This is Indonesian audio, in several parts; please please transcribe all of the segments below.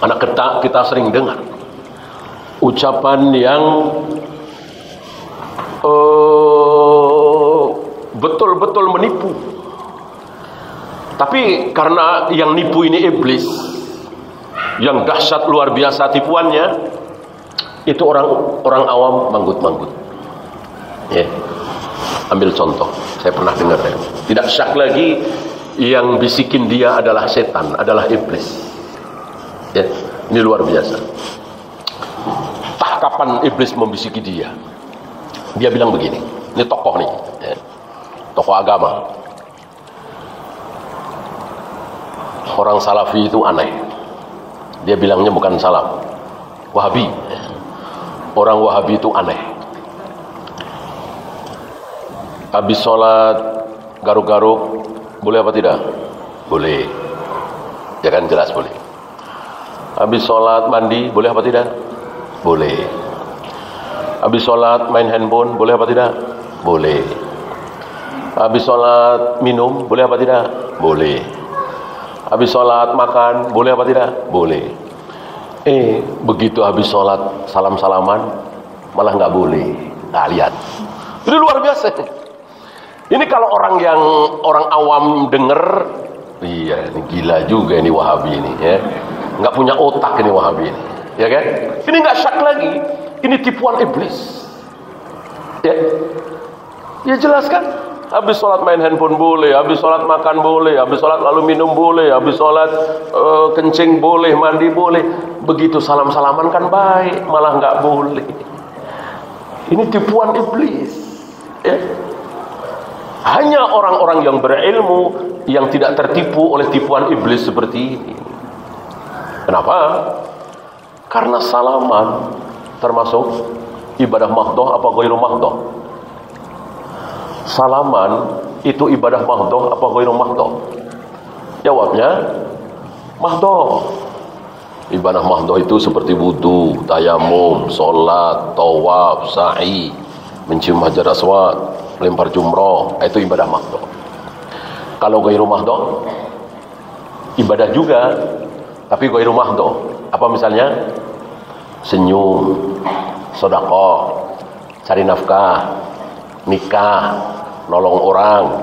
Anak kita sering dengar ucapan yang betul-betul menipu. Tapi karena yang nipu ini iblis, yang dahsyat luar biasa tipuannya, itu orang awam manggut-manggut. Ya. Ambil contoh, saya pernah dengar ya. Tidak syak lagi yang bisikin dia adalah setan, adalah iblis. Ya, ini luar biasa. Entah kapan iblis membisiki dia. Dia bilang begini, ini tokoh nih, ya. Tokoh agama. Orang salafi itu aneh. Dia bilangnya bukan salaf, Wahabi. Orang Wahabi itu aneh. Habis sholat garuk-garuk boleh apa tidak? Boleh. Ya kan, jelas boleh. Habis sholat mandi boleh apa tidak? Boleh. Habis sholat main handphone boleh apa tidak? Boleh. Habis sholat minum boleh apa tidak? Boleh. Habis sholat makan boleh apa tidak? Boleh. Begitu habis sholat salam-salaman malah nggak boleh. Nah, lihat. Ini luar biasa. Ini kalau orang awam denger, iya ini gila juga ini Wahabi ini, ya. Nggak punya otak ini Wahabi ini, ya kan? Ini nggak syak lagi. Ini tipuan iblis. Ya jelas kan? Habis sholat main handphone boleh, habis sholat makan boleh, habis sholat lalu minum boleh, habis sholat kencing boleh, mandi boleh. Begitu salam-salaman kan baik, malah nggak boleh. Ini tipuan iblis. Ya. Hanya orang-orang yang berilmu yang tidak tertipu oleh tipuan iblis seperti ini. Kenapa? Karena salaman termasuk ibadah mahdoh apa ghairu mahdoh? Salaman itu ibadah mahdoh apa ghairu mahdoh? Jawabnya mahdoh. Ibadah mahdoh itu seperti wudu, tayamum, sholat, tawaf, sa'i, mencium hajar aswad, melempar jumroh, itu ibadah mahdoh. Kalau ghairu mahdoh, ibadah juga, tapi ghairu mahdoh. Apa misalnya? Senyum, sedekah, cari nafkah, nikah, nolong orang,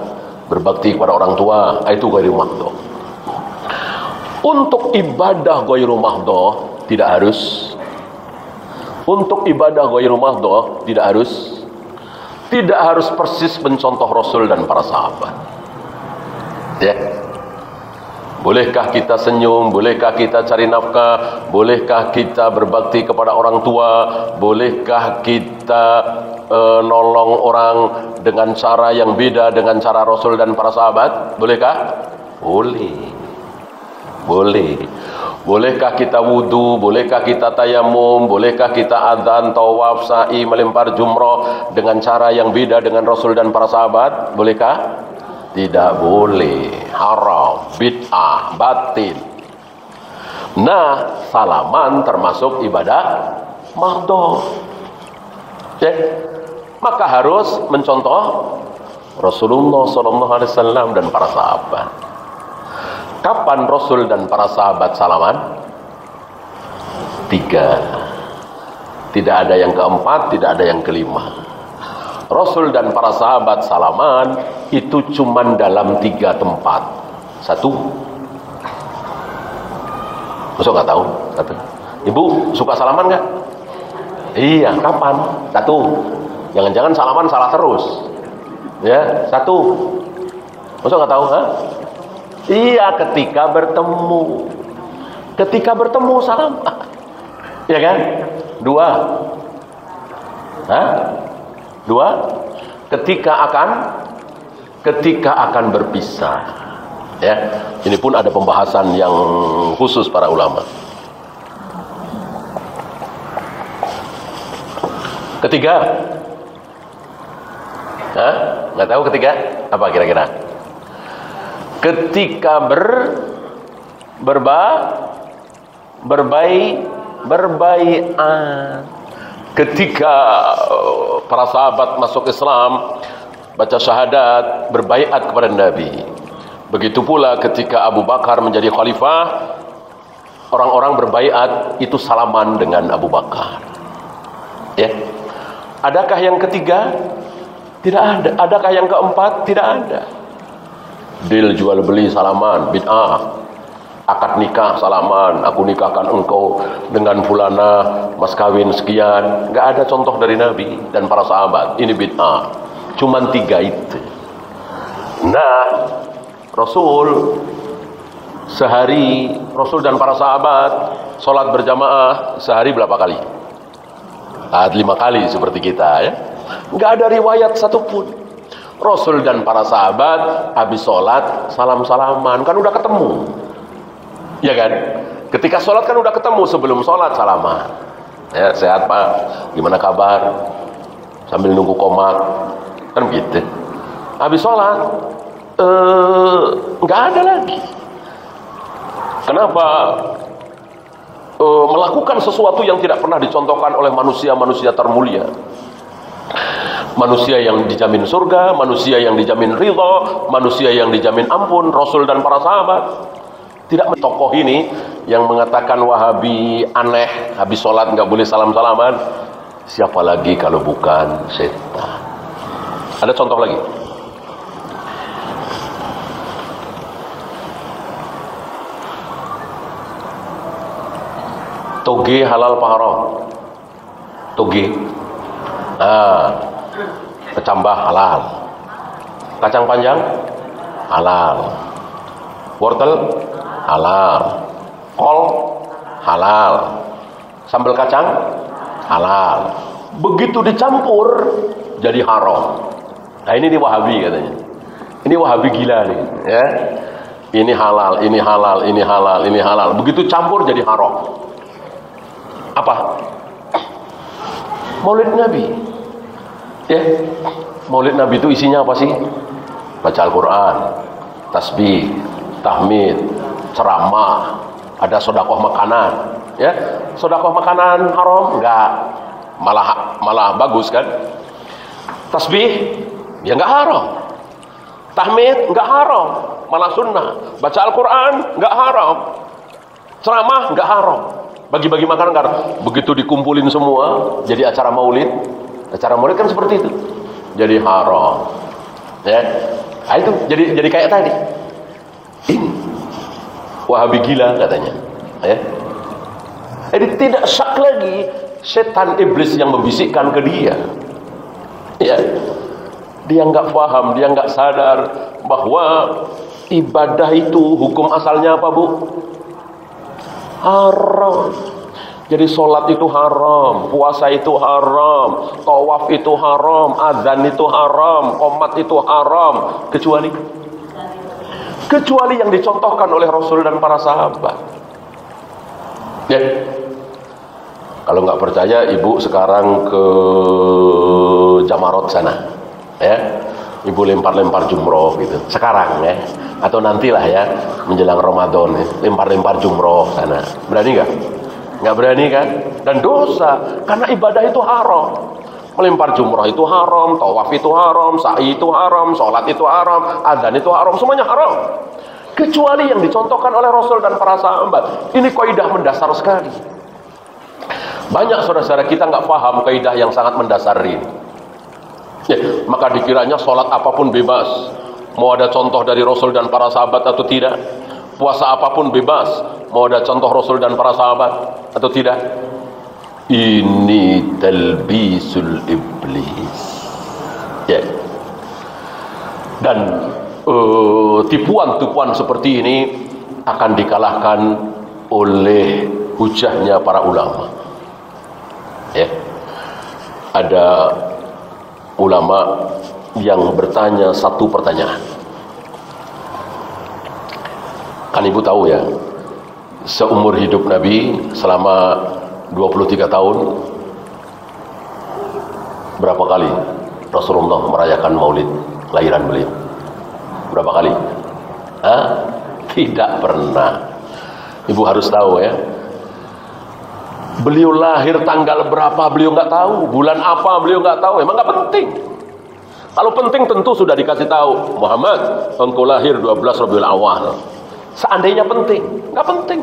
berbakti kepada orang tua, itu ghairu mahdoh. Untuk ibadah ghairu mahdoh tidak harus. Untuk ibadah ghairu mahdoh tidak harus persis mencontoh Rasul dan para sahabat. Ya. Bolehkah kita senyum? Bolehkah kita cari nafkah? Bolehkah kita berbakti kepada orang tua? Bolehkah kita nolong orang dengan cara yang beda dengan cara Rasul dan para sahabat? Bolehkah? Boleh. Boleh. Bolehkah kita wudu? Bolehkah kita tayamum? Bolehkah kita adzan, tawaf, sa'i, melempar jumroh dengan cara yang beda dengan Rasul dan para sahabat? Bolehkah? Tidak boleh. Haram, bid'ah, batil. Nah, salaman termasuk ibadah mahdoh. Ya. Maka harus mencontoh Rasulullah SAW dan para sahabat. Kapan Rasul dan para sahabat salaman? 3. Tidak ada yang keempat, tidak ada yang kelima. Rasul dan para sahabat salaman itu cuman dalam 3 tempat. 1. Masa nggak tahu? 1. Ibu suka salaman nggak? Iya, kapan? 1. Jangan-jangan salaman salah terus. Ya, 1. Masa nggak tahu? Hah? Iya, ketika bertemu. Ketika bertemu salam. Ya kan? 2. Hah? 2. Ketika akan berpisah. Ya. Ini pun ada pembahasan yang khusus para ulama. Ketiga. Hah? Nggak tahu ketiga? Apa kira-kira? Ketika berbaiat. Ketika para sahabat masuk Islam, baca syahadat, berbaiat kepada Nabi. Begitu pula ketika Abu Bakar menjadi khalifah, orang-orang berbaiat itu salaman dengan Abu Bakar. Ya. Adakah yang ketiga? Tidak ada. Adakah yang keempat? Tidak ada. Deal jual beli salaman, bid'ah. Akad nikah salaman, aku nikahkan engkau dengan fulana, mas kawin sekian. Nggak ada contoh dari Nabi dan para sahabat. Ini bid'ah. Cuman 3 itu. Nah, Rasul sehari, Rasul dan para sahabat sholat berjamaah sehari berapa kali? 5 kali seperti kita, ya. Nggak ada riwayat satupun Rasul dan para sahabat habis sholat salam-salaman. Kan udah ketemu, ya kan? Ketika sholat kan udah ketemu, sebelum sholat salaman. Ya, sehat Pak, gimana kabar? Sambil nunggu komat, kan gitu. Habis sholat nggak ada lagi. Kenapa? Melakukan sesuatu yang tidak pernah dicontohkan oleh manusia-manusia termulia. Manusia yang dijamin surga, manusia yang dijamin ridho, manusia yang dijamin ampun, Rasul dan para sahabat. Tidak tokoh ini yang mengatakan Wahabi aneh, habis sholat nggak boleh salam-salaman. Siapa lagi kalau bukan setan? Ada contoh lagi? Toge halal apa haram? Toge. Kecambah halal. Kacang panjang halal. Wortel halal. Kol halal. Sambal kacang halal. Begitu dicampur jadi haram. Nah, ini Wahabi katanya. Ini Wahabi gila nih, ya. Ini halal, ini halal, ini halal, ini halal. Begitu campur jadi haram. Apa? Maulid Nabi. Ya. Maulid Nabi itu isinya apa sih? Baca Al-Quran, tasbih, tahmid, ceramah, ada sedekah makanan. Ya, sedekah makanan haram? Enggak. Malah bagus kan? Tasbih ya enggak haram. Tahmid enggak haram, malah sunnah. Baca Al-Quran enggak haram. Ceramah enggak haram. Bagi-bagi makanan enggak haram. Begitu dikumpulin semua jadi acara maulid. Acara maulid kan seperti itu. Jadi haram. Ya. Nah, itu jadi kayak tadi. Ini Wahabi gila katanya. Ya. Jadi tidak syak lagi setan iblis yang membisikkan ke dia. Ya. Dia nggak paham, dia nggak sadar bahwa ibadah itu hukum asalnya apa, Bu? Haram. Jadi sholat itu haram, puasa itu haram, tawaf itu haram, azan itu haram, qomat itu haram, kecuali yang dicontohkan oleh Rasul dan para sahabat. Ya. Kalau nggak percaya, ibu sekarang ke Jamarot sana, ya. Ibu lempar-lempar jumroh gitu. Sekarang ya, atau nantilah ya menjelang Ramadan, ya. Lempar-lempar jumroh sana. Berani nggak? Nggak berani kan? Dan dosa, karena ibadah itu haram. Melempar jumroh itu haram, tawaf itu haram, sa'i itu haram, sholat itu haram, adzan itu haram, semuanya haram. Kecuali yang dicontohkan oleh Rasul dan para sahabat. Ini kaidah mendasar sekali. Banyak saudara-saudara kita nggak paham kaidah yang sangat mendasar ini. Ya, maka dikiranya sholat apapun bebas. Mau ada contoh dari Rasul dan para sahabat atau tidak. Puasa apapun bebas. Mau ada contoh Rasul dan para sahabat atau tidak. Ini talbisul iblis. Ya. Dan tipuan-tipuan seperti ini akan dikalahkan oleh hujahnya para ulama. Ya. Ada ulama yang bertanya satu pertanyaan. Kan ibu tahu ya, seumur hidup Nabi selama 23 tahun, berapa kali Rasulullah merayakan maulid kelahiran beliau? Berapa kali? Tidak pernah. Ibu harus tahu ya. Beliau lahir tanggal berapa beliau nggak tahu, bulan apa beliau nggak tahu, emang nggak penting. Kalau penting tentu sudah dikasih tahu, Muhammad, engkau lahir 12 Rabiul Awal. Seandainya penting, nggak penting.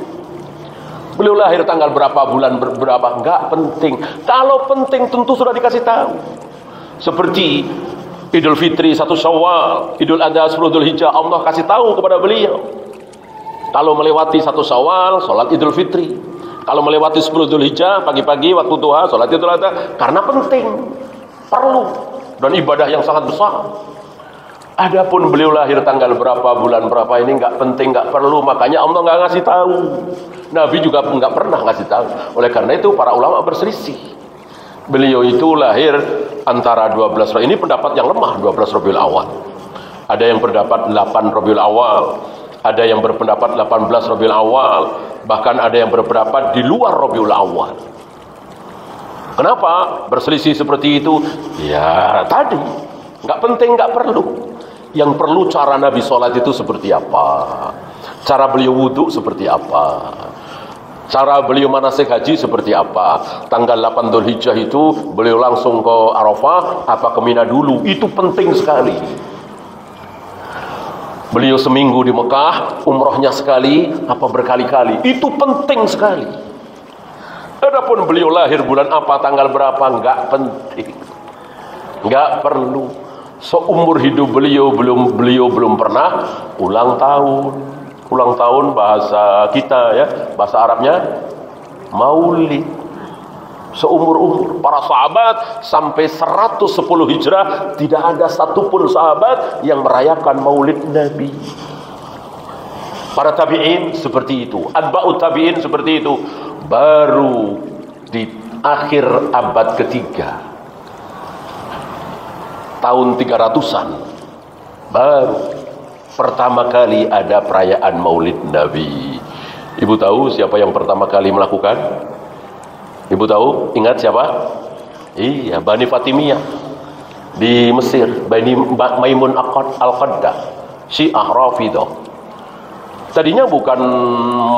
beliau lahir tanggal berapa, bulan berapa, enggak penting. Kalau penting tentu sudah dikasih tahu. Seperti Idul Fitri 1 Syawal, Idul Adha 10 Dzulhijjah, Allah kasih tahu kepada beliau. Kalau melewati 1 Syawal, sholat Idul Fitri. Kalau melewati 10 Dzulhijjah, pagi-pagi waktu duha, sholat Idul Adha, karena penting, perlu, dan ibadah yang sangat besar. Adapun beliau lahir tanggal berapa, bulan berapa, ini nggak penting, nggak perlu, makanya Allah nggak ngasih tahu. Nabi juga nggak pernah ngasih tahu. Oleh karena itu para ulama berselisih. Beliau itu lahir antara 12, ini pendapat yang lemah, 12 Rabiul Awal. Ada yang berpendapat 8 Rabiul Awal, ada yang berpendapat 18 Rabiul Awal, bahkan ada yang berpendapat di luar Rabiul Awal. Kenapa berselisih seperti itu? Ya tadi, nggak penting, nggak perlu. Yang perlu cara Nabi sholat itu seperti apa, cara beliau wudhu seperti apa, cara beliau manasik haji seperti apa. Tanggal 8 Dzulhijjah itu beliau langsung ke Arafah apa ke Mina dulu, itu penting sekali. Beliau seminggu di Mekah, umrohnya sekali apa berkali-kali, itu penting sekali. Adapun beliau lahir bulan apa, tanggal berapa, nggak penting, nggak perlu. Seumur hidup beliau belum pernah ulang tahun. Ulang tahun bahasa kita ya, bahasa Arabnya maulid. Seumur-umur para sahabat sampai 110 Hijrah tidak ada satupun sahabat yang merayakan maulid Nabi. Para tabi'in seperti itu, atba'ut tabi'in seperti itu. Baru di akhir abad ketiga, tahun 300-an, baru pertama kali ada perayaan maulid Nabi. Ibu tahu siapa yang pertama kali melakukan? Ibu tahu? Ingat siapa? Iya, Bani Fatimiyah di Mesir, Bani Maimun Al-Qaddah, Syiah Rafidah. Tadinya bukan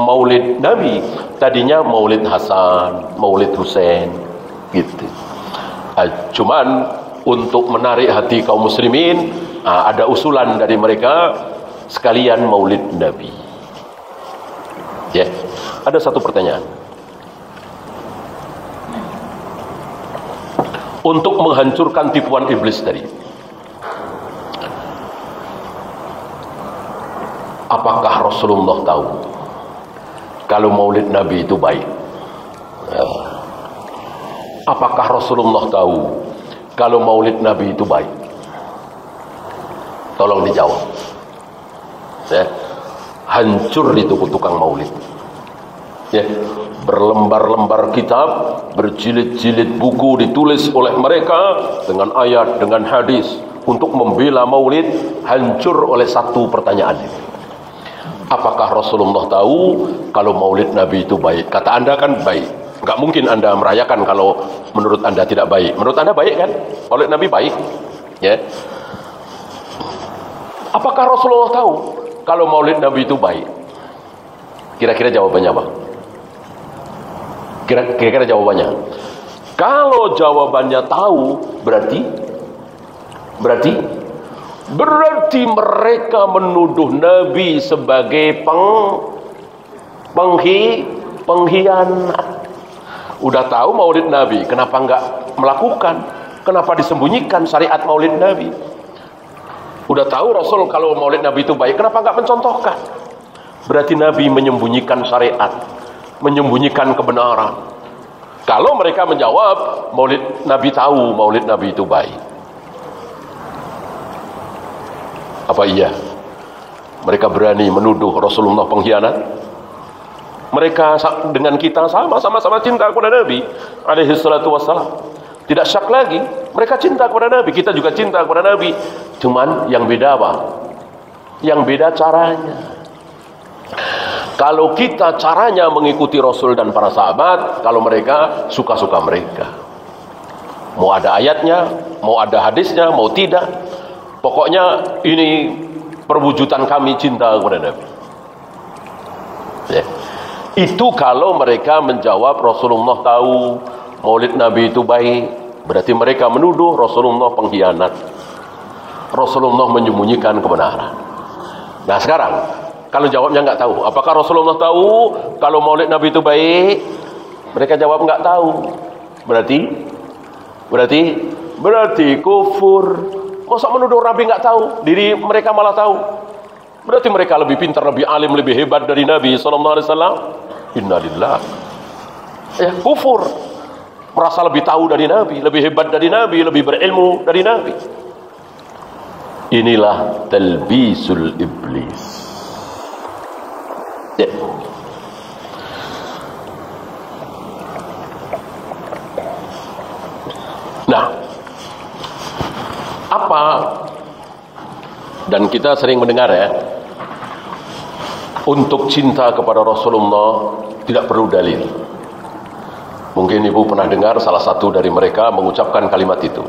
maulid Nabi, tadinya maulid Hasan, maulid Husain, gitu. Cuman untuk menarik hati kaum muslimin, ada usulan dari mereka sekalian maulid Nabi. Ya, ada satu pertanyaan. Untuk menghancurkan tipuan iblis tadi, apakah Rasulullah tahu kalau maulid Nabi itu baik? Apakah Rasulullah tahu kalau maulid Nabi itu baik? Tolong dijawab. Ya. Hancur itu tukang maulid. Ya. Berlembar-lembar kitab, berjilid-jilid buku ditulis oleh mereka dengan ayat, dengan hadis untuk membela maulid, hancur oleh satu pertanyaan ini. Apakah Rasulullah tahu kalau maulid Nabi itu baik? Kata Anda kan baik. Nggak mungkin Anda merayakan kalau menurut Anda tidak baik. Menurut Anda baik kan? Maulid Nabi baik. Ya. Apakah Rasulullah tahu kalau maulid Nabi itu baik? Kira-kira jawabannya apa? Kira-kira jawabannya. Kalau jawabannya tahu, berarti mereka menuduh Nabi sebagai pengkhianat. Udah tahu maulid Nabi, kenapa enggak melakukan? Kenapa disembunyikan syariat maulid Nabi? Udah tahu Rasul kalau maulid Nabi itu baik, kenapa enggak mencontohkan? Berarti Nabi menyembunyikan syariat, menyembunyikan kebenaran. Kalau mereka menjawab maulid Nabi tahu maulid Nabi itu baik, apa iya mereka berani menuduh Rasulullah pengkhianat? Mereka dengan kita sama-sama cinta kepada Nabi alaihi salatu wassalam. Tidak syak lagi, mereka cinta kepada Nabi, kita juga cinta kepada Nabi. Cuman yang beda apa? Yang beda caranya. Kalau kita caranya mengikuti Rasul dan para sahabat, kalau mereka suka-suka mereka. Mau ada ayatnya, mau ada hadisnya, mau tidak. Pokoknya ini perwujudan kami cinta kepada Nabi. Ya. Itu kalau mereka menjawab Rasulullah tahu maulid Nabi itu baik, berarti mereka menuduh Rasulullah pengkhianat. Rasulullah menyembunyikan kebenaran. Nah sekarang Kalau jawabnya nggak tahu. Apakah Rasulullah tahu kalau maulid Nabi itu baik? Mereka jawab nggak tahu. Berarti kufur. Masa menuduh Nabi nggak tahu, diri mereka malah tahu? Berarti mereka lebih pintar, lebih alim, lebih hebat dari Nabi sallallahu alaihi wasallam. Innalillah. Ya, kufur. Merasa lebih tahu dari Nabi, lebih hebat dari Nabi, lebih berilmu dari Nabi. Inilah talbisul iblis. Ya. Nah, apa? Dan kita sering mendengar ya, untuk cinta kepada Rasulullah tidak perlu dalil. Mungkin ibu pernah dengar salah satu dari mereka mengucapkan kalimat itu.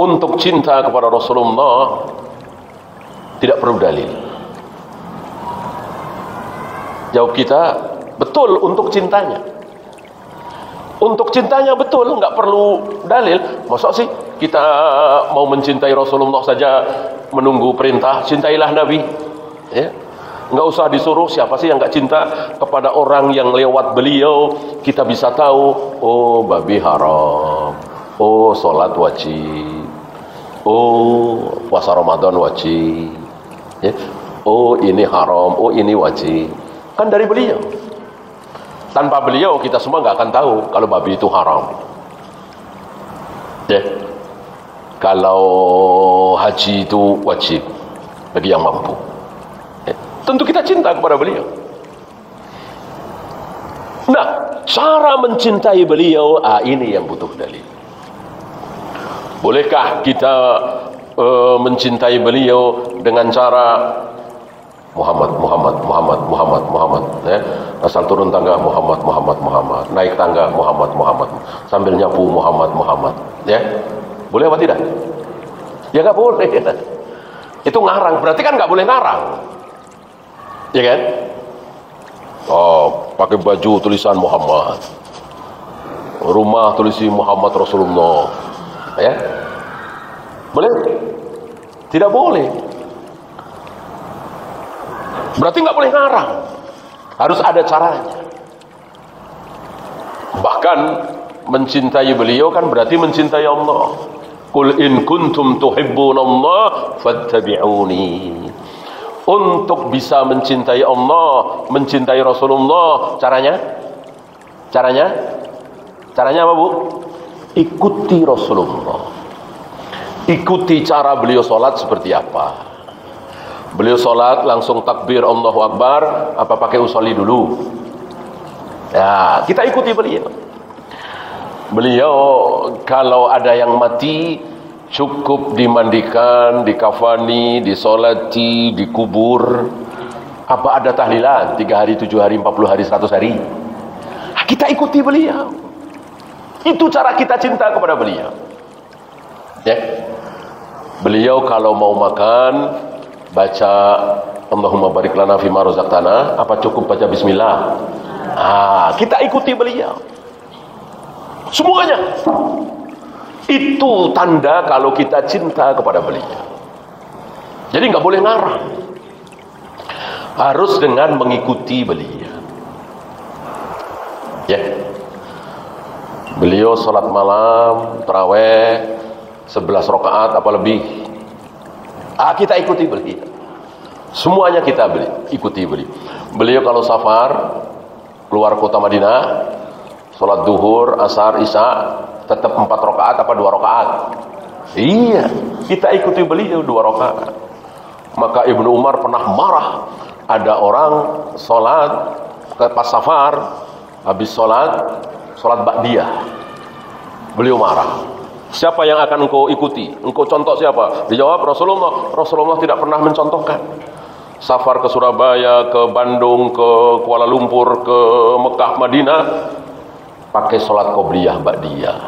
Untuk cinta kepada Rasulullah tidak perlu dalil. Jawab kita, betul untuk cintanya. Untuk cintanya betul, nggak perlu dalil. Masa sih kita mau mencintai Rasulullah saja menunggu perintah, cintailah Nabi. Ya. Nggak usah disuruh. Siapa sih yang nggak cinta kepada orang yang lewat beliau kita bisa tahu, oh babi haram, oh sholat wajib, oh puasa Ramadan wajib, ya. Oh ini haram, oh ini wajib. Kan dari beliau. Tanpa beliau kita semua nggak akan tahu kalau babi itu haram. Ya. Kalau haji itu wajib bagi yang mampu. Tentu kita cinta kepada beliau. Nah, cara mencintai beliau, ini yang butuh dalil. Bolehkah kita mencintai beliau dengan cara Muhammad, ya? Asal turun tangga Muhammad, naik tangga Muhammad, sambil nyapu Muhammad, ya? Boleh apa tidak? Ya nggak boleh. Itu ngarang, berarti kan nggak boleh ngarang. Ya kan? Oh, pakai baju tulisan Muhammad, rumah tulisan Muhammad Rasulullah, ya? Boleh? Tidak boleh. Berarti nggak boleh ngarang. Harus ada caranya. Bahkan mencintai beliau kan berarti mencintai Allah. Qul in kuntum tuhibbunallah fattabi'uni. Untuk bisa mencintai Allah, mencintai Rasulullah, caranya apa Bu? Ikuti Rasulullah. Ikuti cara beliau sholat seperti apa. Beliau sholat langsung takbir Allahu Akbar, apa pakai usolli dulu? Ya, kita ikuti beliau. Beliau kalau ada yang mati cukup dimandikan, dikafani, disolati, dikubur. Apa ada tahlilan 3 hari, 7 hari, 40 hari, 100 hari? Kita ikuti beliau. Itu cara kita cinta kepada beliau. Ya. Beliau kalau mau makan baca Allahumma barik lana fima razaqtana, apa cukup baca bismillah? Kita ikuti beliau. Semuanya. Itu tanda kalau kita cinta kepada beliau. Jadi nggak boleh ngarang. Harus dengan mengikuti beliau. Ya. Beliau salat malam, taraweh 11 rakaat apa lebih. Kita ikuti beliau. Semuanya kita ikuti beliau. Beliau kalau safar keluar kota Madinah, salat duhur, asar, isya tetap 4 rakaat apa 2 rakaat? Iya, kita ikuti beliau 2 rakaat. Maka Ibnu Umar pernah marah. Ada orang sholat pas safar, habis sholat ba'diyah. Beliau marah. Siapa yang akan engkau ikuti? Engkau contoh siapa? Dijawab Rasulullah. Rasulullah tidak pernah mencontohkan. Safar ke Surabaya, ke Bandung, ke Kuala Lumpur, ke Mekah, Madinah, pakai sholat qobliyah ba'diyah.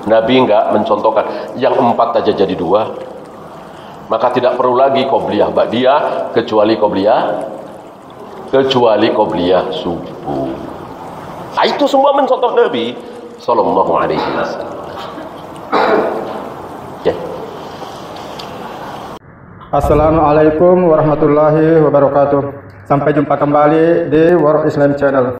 Nabi enggak mencontohkan. Yang 4 aja jadi 2. Maka tidak perlu lagi qobliyah ba'diyah kecuali qobliyah subuh. Itu semua mencontoh Nabi sallallahu alaihi wasallam. Ya. Assalamualaikum warahmatullahi wabarakatuh. Sampai jumpa kembali di World Islam Channel.